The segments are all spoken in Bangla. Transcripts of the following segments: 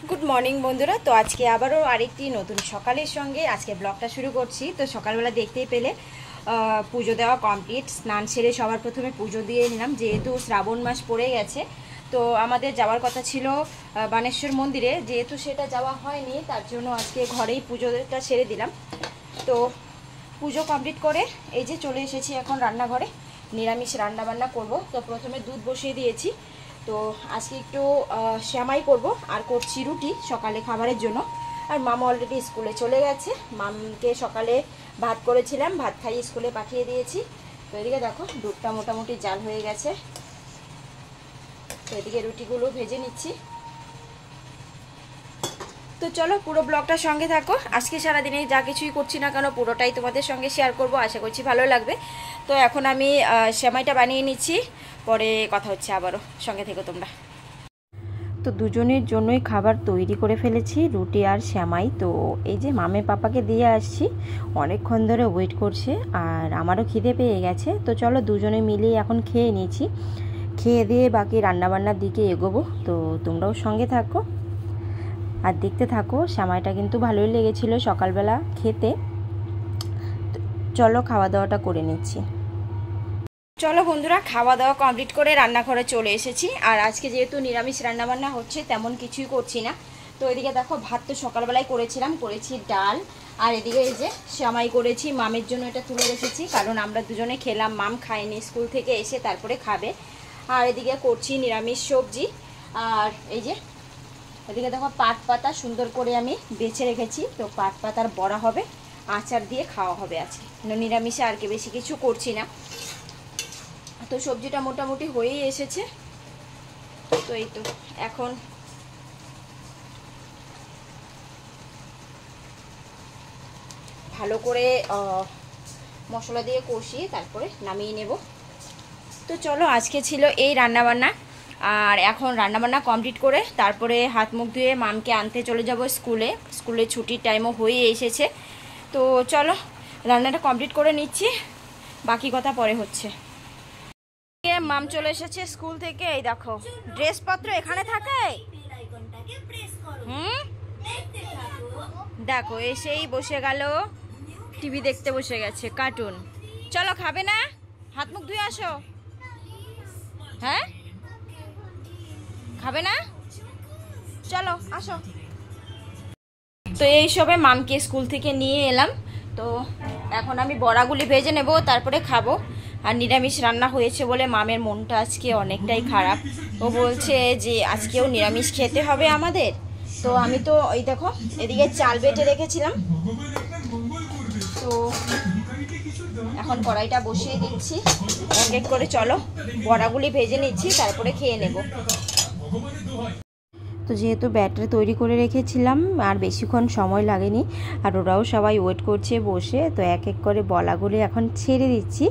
গুড মর্নিং বন্ধুরা। তো আজকে আবারও আরেকটি নতুন সকালের সঙ্গে আজকে ব্লগটা শুরু করছি। তো সকালবেলা দেখতেই পেলে পুজো দেওয়া কমপ্লিট, স্নান সেরে সবার প্রথমে পুজো দিয়ে নিলাম, যেহেতু শ্রাবণ মাস পড়ে গেছে। তো আমাদের যাওয়ার কথা ছিল বানেশ্বর মন্দিরে, যেহেতু সেটা যাওয়া হয়নি, তার জন্য আজকে ঘরেই পুজোটা সেরে দিলাম। তো পুজো কমপ্লিট করে এই যে চলে এসেছি এখন রান্নাঘরে, নিরামিষ রান্নাবান্না করব। তো প্রথমে দুধ বসিয়ে দিয়েছি। তো আজকে একটু শ্যামাই করব আর করছি রুটি সকালে খাবারের জন্য। আর মামা অলরেডি স্কুলে চলে গেছে, মামকে সকালে ভাত করেছিলাম, ভাত খাইয়ে স্কুলে পাঠিয়ে দিয়েছি। তো এদিকে দেখো দুধটা মোটামুটি জাল হয়ে গেছে। তো এদিকে রুটিগুলো ভেজে নিচ্ছি। তো চলো পুরো ব্লগটার সঙ্গে থাকো। আজকে সারাদিনে যা কিছুই করছি না কেন পুরোটাই তোমাদের সঙ্গে শেয়ার করব, আশা করছি ভালো লাগবে। তো এখন আমি সেমাইটা বানিয়ে নিচ্ছি, পরে কথা হচ্ছে আবারও, সঙ্গে থেকো তোমরা। তো দুজনের জন্যই খাবার তৈরি করে ফেলেছি, রুটি আর সেমাই। তো এই যে মামে পাপাকে দিয়ে আসছি, অনেকক্ষণ ধরে ওয়েট করছে আর আমারও খিদে পেয়ে গেছে। তো চলো দুজনে মিলিয়ে এখন খেয়ে নিয়েছি, খেয়ে দিয়ে বাকি রান্নাবান্নার দিকে এগোবো। তো তোমরাও সঙ্গে থাকো আর দেখতে থাকো। সেমাইটা কিন্তু ভালোই লেগেছিল সকালবেলা খেতে। চলো খাওয়া দাওয়াটা করে নিচ্ছি। চলো বন্ধুরা, খাওয়া দাওয়া কমপ্লিট করে রান্নাঘরে চলে এসেছি। আর আজকে যেহেতু নিরামিষ রান্নাবান্না হচ্ছে, তেমন কিছুই করছি না। তো এদিকে দেখো ভাত তো সকালবেলায় করেছিলাম, করেছি ডাল, আর এদিকে এই যে সেমাই করেছি। মামের জন্য এটা তুলে রেখেছি, কারণ আমরা দুজনে খেলাম, মাম খায়নি, স্কুল থেকে এসে তারপরে খাবে। আর এদিকে করছি নিরামিষ সবজি। আর এই যে এদিকে দেখো পাট পাতা সুন্দর করে আমি বেছে রেখেছি। তো পাট পাতার বড়া হবে, আচার দিয়ে খাওয়া হবে আজকে। নিরামিষে আর কি বেশি কিছু করছি না। তো সবজিটা মোটামুটি হয়েই এসেছে। তো এই তো এখন ভালো করে মশলা দিয়ে কষিয়ে তারপরে নামিয়ে নেব। তো চলো আজকে ছিল এই রান্নাবান্না। আর এখন রান্নাবান্না কমপ্লিট করে তারপরে হাত মুখ ধুয়ে মামকে আনতে চলে যাব স্কুলে ছুটির টাইমও হয়ে এসেছে। তো চলো রান্নাটা কমপ্লিট করে নিচ্ছি, বাকি কথা পরে হচ্ছে। মাম চলে এসেছে স্কুল থেকে। এই দেখো ড্রেসপত্র এখানে থাকে। দেখো এসেই বসে গেল, টিভি দেখতে বসে গেছে, কার্টুন। চলো খাবে না? হাত মুখ ধুয়ে আসো। হ্যাঁ খাবে না? চলো আসো। তো এই সবে মামকে স্কুল থেকে নিয়ে এলাম। তো এখন আমি বড়াগুলি ভেজে নেব, তারপরে খাবো। আর নিরামিষ রান্না হয়েছে বলে মামের মনটা আজকে অনেকটাই খারাপ। ও বলছে যে আজকেও নিরামিষ খেতে হবে আমাদের। তো আমি তো ওই দেখো এদিকে চাল বেটে রেখেছিলাম, তো এখন কড়াইটা বসিয়ে দিচ্ছি এক এক করে। চলো বড়াগুলি ভেজে নিচ্ছি, তারপরে খেয়ে নেব। তো যেহেতু ব্যাটার তৈরি করে রেখেছিলাম আর বেশিক্ষণ সময় লাগেনি, আর ওরাও সবাই ওয়েট করছে বসে। তো এক এক করে বড়াগুলি এখন ছেড়ে দিচ্ছি।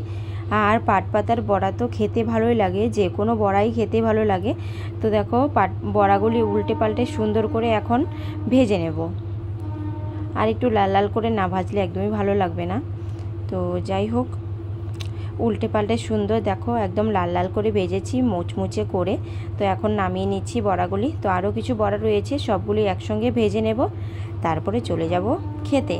আর পাট পাতার বড়া তো খেতে ভালোই লাগে, যে কোনো বড়াই খেতে ভালো লাগে। তো দেখো বড়াগুলি উল্টে পাল্টে সুন্দর করে এখন ভেজে নেব। আর একটু লাল লাল করে না ভাজলে একদমই ভালো লাগবে না। তো যাই হোক, উল্টে পাল্টে সুন্দর দেখো একদম লাল লাল করে ভেজেছি, মুচমুচে করে। তো এখন নামিয়ে নিচ্ছি বড়াগুলি। তো আরও কিছু বড়া রয়েছে, সবগুলি একসঙ্গে ভেজে নেব, তারপরে চলে যাব খেতে।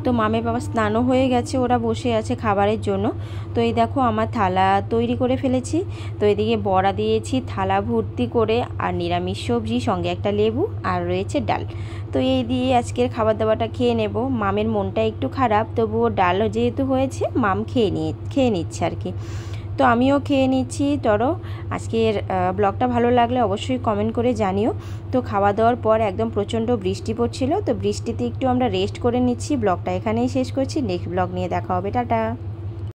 তো মামে বাবা স্নানও হয়ে গেছে, ওরা বসে আছে খাবারের জন্য। তো এই দেখো আমার থালা তৈরি করে ফেলেছি। তো এদিকে বড়া দিয়েছি থালা ভর্তি করে, আর নিরামিষ সবজি, সঙ্গে একটা লেবু, আর রয়েছে ডাল। তো এই দিয়ে আজকের খাবার দাবারটা খেয়ে নেব। মামের মনটা একটু খারাপ, তবুও ডাল যেহেতু হয়েছে মাম খেয়ে নিচ্ছে আর কি। তো আমিও খেয়ে নিচ্ছি। ধরো আজকের ব্লগটা ভালো লাগলে অবশ্যই কমেন্ট করে জানিও। তো খাওয়া দাওয়ার পর একদম প্রচণ্ড বৃষ্টি পড়ছিল, তো বৃষ্টিতে একটু আমরা রেস্ট করে নিচ্ছি। ব্লগটা এখানেই শেষ করছি, নেক্সট ব্লগ নিয়ে দেখা হবে, টাটা।